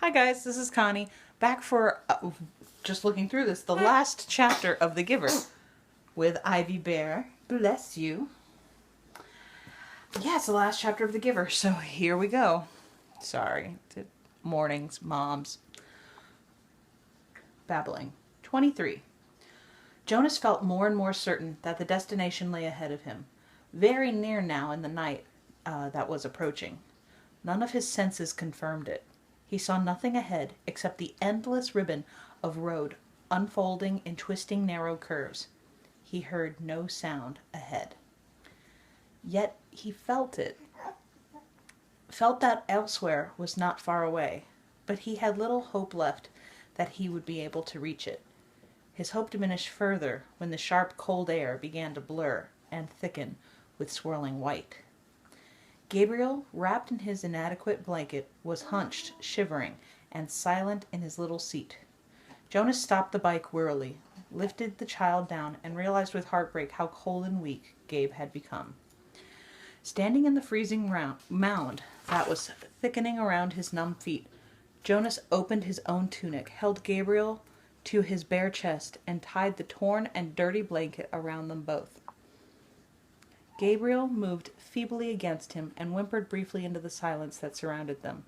Hi guys, this is Connie, back for, just looking through this, the last chapter of The Giver with Ivy Bear. Bless you. Yeah, it's the last chapter of The Giver, so here we go. Sorry, mornings, moms. Babbling. 23. Jonas felt more and more certain that the destination lay ahead of him, very near now in the night that was approaching. None of his senses confirmed it. He saw nothing ahead except the endless ribbon of road unfolding in twisting narrow curves. He heard no sound ahead. Yet he felt it. Felt that elsewhere was not far away, but he had little hope left that he would be able to reach it. His hope diminished further when the sharp cold air began to blur and thicken with swirling white. Gabriel, wrapped in his inadequate blanket, was hunched, shivering, and silent in his little seat. Jonas stopped the bike wearily, lifted the child down, and realized with heartbreak how cold and weak Gabe had become. Standing in the freezing mound that was thickening around his numb feet, Jonas opened his own tunic, held Gabriel to his bare chest, and tied the torn and dirty blanket around them both. Gabriel moved feebly against him and whimpered briefly into the silence that surrounded them.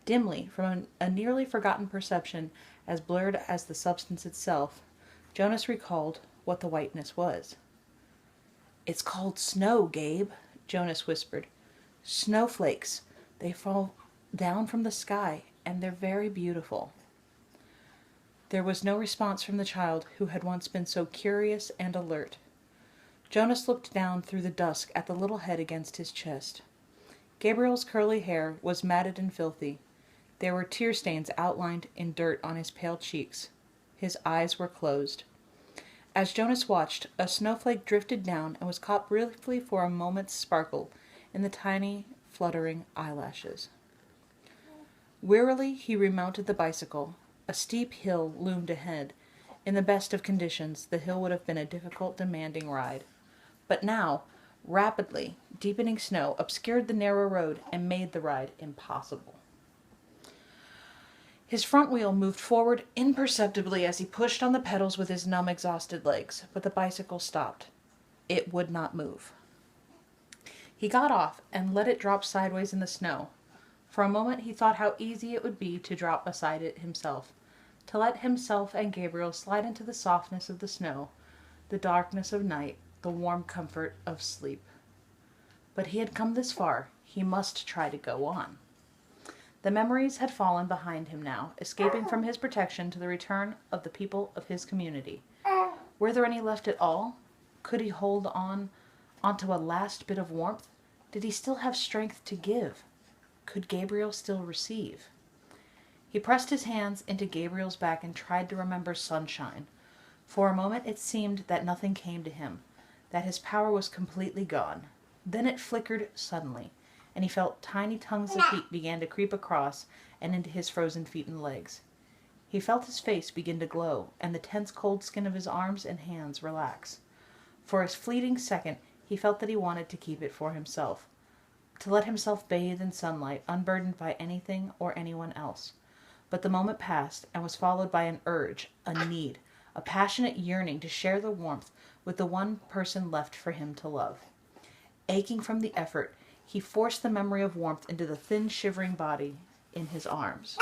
Dimly, from a nearly forgotten perception as blurred as the substance itself, Jonas recalled what the whiteness was. "It's called snow, Gabe," Jonas whispered. "Snowflakes. They fall down from the sky, and they're very beautiful." There was no response from the child who had once been so curious and alert. Jonas looked down through the dusk at the little head against his chest. Gabriel's curly hair was matted and filthy. There were tear stains outlined in dirt on his pale cheeks. His eyes were closed. As Jonas watched, a snowflake drifted down and was caught briefly for a moment's sparkle in the tiny, fluttering eyelashes. Wearily he remounted the bicycle. A steep hill loomed ahead. In the best of conditions, the hill would have been a difficult, demanding ride. But now, rapidly, deepening snow obscured the narrow road and made the ride impossible. His front wheel moved forward imperceptibly as he pushed on the pedals with his numb, exhausted legs, but the bicycle stopped. It would not move. He got off and let it drop sideways in the snow. For a moment he thought how easy it would be to drop beside it himself, to let himself and Gabriel slide into the softness of the snow, the darkness of night, the warm comfort of sleep. But he had come this far. He must try to go on. The memories had fallen behind him now, escaping from his protection to the return of the people of his community. Were there any left at all? Could he hold onto a last bit of warmth? Did he still have strength to give? Could Gabriel still receive? He pressed his hands into Gabriel's back and tried to remember sunshine. For a moment it seemed that nothing came to him, that his power was completely gone. Then it flickered suddenly, and he felt tiny tongues of heat began to creep across and into his frozen feet and legs. He felt his face begin to glow, and the tense cold skin of his arms and hands relax. For a fleeting second he felt that he wanted to keep it for himself, to let himself bathe in sunlight, unburdened by anything or anyone else. But the moment passed and was followed by an urge, a need, a passionate yearning to share the warmth with the one person left for him to love. Aching from the effort, he forced the memory of warmth into the thin, shivering body in his arms.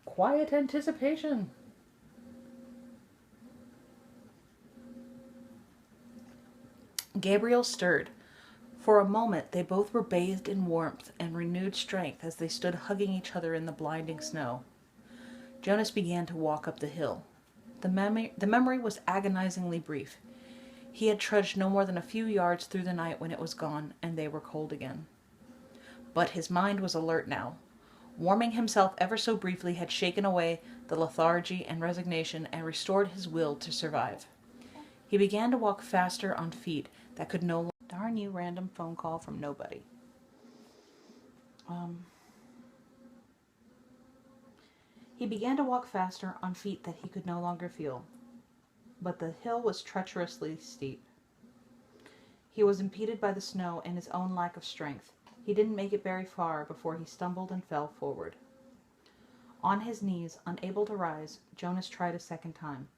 Quiet anticipation. Gabriel stirred. For a moment they both were bathed in warmth and renewed strength as they stood hugging each other in the blinding snow. Jonas began to walk up the hill. The memory was agonizingly brief. He had trudged no more than a few yards through the night when it was gone, and they were cold again. But his mind was alert now. Warming himself ever so briefly had shaken away the lethargy and resignation and restored his will to survive. He began to walk faster on feet that could no longer... Darn you, random phone call from nobody. He began to walk faster on feet that he could no longer feel, but the hill was treacherously steep. He was impeded by the snow and his own lack of strength. He didn't make it very far before he stumbled and fell forward. On his knees, unable to rise, Jonas tried a second time.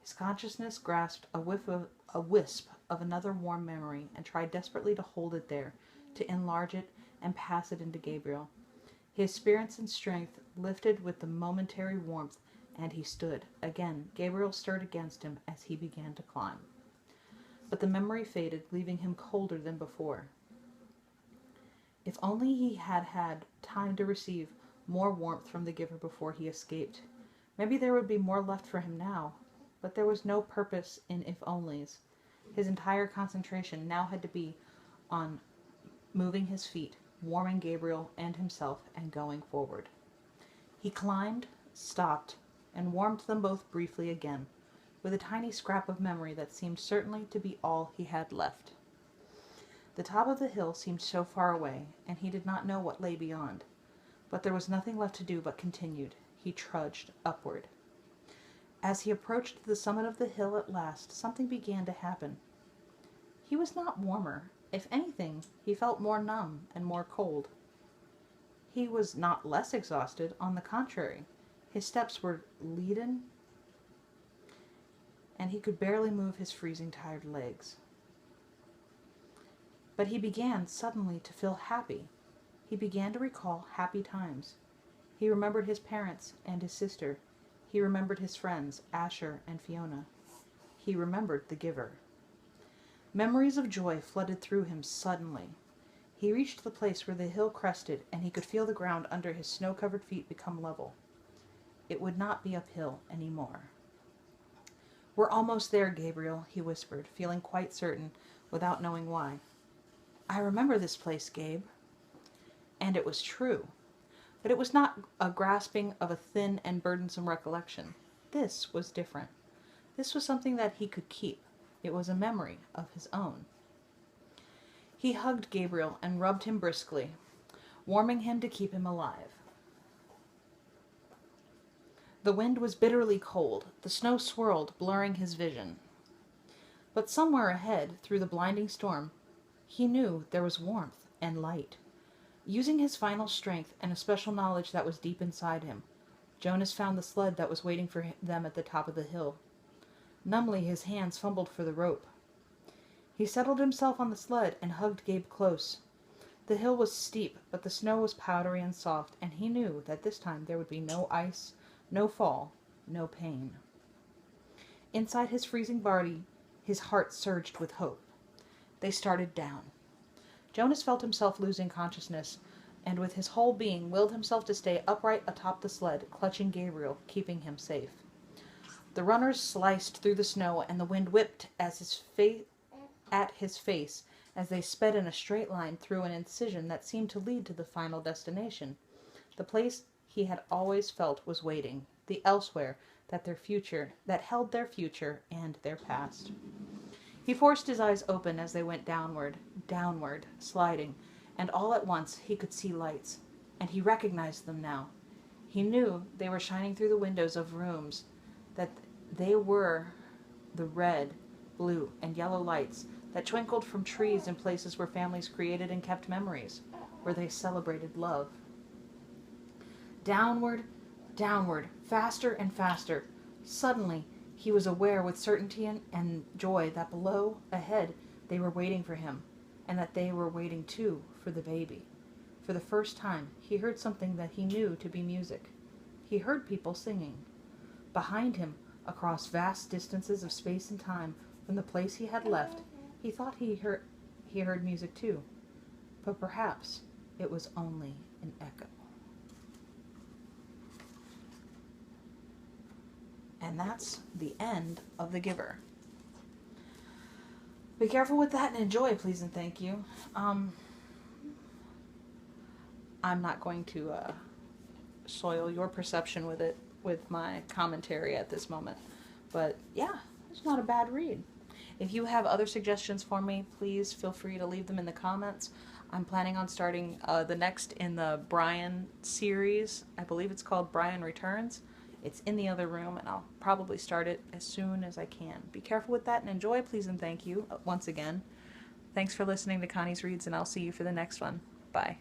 His consciousness grasped a wisp of another warm memory and tried desperately to hold it there, to enlarge it and pass it into Gabriel. His spirits and strength lifted with the momentary warmth, and he stood. Again, Gabriel stirred against him as he began to climb. But the memory faded, leaving him colder than before. If only he had had time to receive more warmth from the giver before he escaped. Maybe there would be more left for him now. But there was no purpose in if-onlys. His entire concentration now had to be on moving his feet, warming Gabriel and himself, and going forward. He climbed, stopped, and warmed them both briefly again, with a tiny scrap of memory that seemed certainly to be all he had left. The top of the hill seemed so far away, and he did not know what lay beyond. But there was nothing left to do but continued. He trudged upward. As he approached the summit of the hill at last, something began to happen. He was not warmer. If anything, he felt more numb and more cold. He was not less exhausted. On the contrary, his steps were leaden, and he could barely move his freezing, tired legs. But he began suddenly to feel happy. He began to recall happy times. He remembered his parents and his sister. He remembered his friends, Asher and Fiona. He remembered the giver. Memories of joy flooded through him suddenly. He reached the place where the hill crested, and he could feel the ground under his snow-covered feet become level. It would not be uphill any more. "We're almost there, Gabriel," he whispered, feeling quite certain, without knowing why. "I remember this place, Gabe." And it was true. But it was not a grasping of a thin and burdensome recollection. This was different. This was something that he could keep. It was a memory of his own. He hugged Gabriel and rubbed him briskly, warming him to keep him alive. The wind was bitterly cold. The snow swirled, blurring his vision. But somewhere ahead, through the blinding storm, he knew there was warmth and light. Using his final strength and a special knowledge that was deep inside him, Jonas found the sled that was waiting for them at the top of the hill. Numbly, his hands fumbled for the rope. He settled himself on the sled and hugged Gabe close. The hill was steep, but the snow was powdery and soft, and he knew that this time there would be no ice, no fall, no pain. Inside his freezing body, his heart surged with hope. They started down. Jonas felt himself losing consciousness, and with his whole being willed himself to stay upright atop the sled, clutching Gabriel, keeping him safe. The runners sliced through the snow, and the wind whipped at his face as they sped in a straight line through an incision that seemed to lead to the final destination, the place he had always felt was waiting, the elsewhere that held their future and their past. He forced his eyes open as they went downward, sliding, and all at once he could see lights, and he recognized them now. He knew they were shining through the windows of rooms, that they were the red, blue, and yellow lights that twinkled from trees in places where families created and kept memories, where they celebrated love. Downward, downward, faster and faster. Suddenly, he was aware with certainty and joy that below, ahead, they were waiting for him, and that they were waiting, too, for the baby. For the first time, he heard something that he knew to be music. He heard people singing. Behind him, across vast distances of space and time, from the place he had left, he thought he heard music, too. But perhaps it was only an echo. And that's the end of The Giver. Be careful with that and enjoy, please and thank you. I'm not going to soil your perception with my commentary at this moment. But yeah, it's not a bad read. If you have other suggestions for me, please feel free to leave them in the comments. I'm planning on starting the next in the Brian series. I believe it's called Brian Returns. It's in the other room, and I'll probably start it as soon as I can. Be careful with that and enjoy, please, and thank you once again. Thanks for listening to Connie's Reads, and I'll see you for the next one. Bye.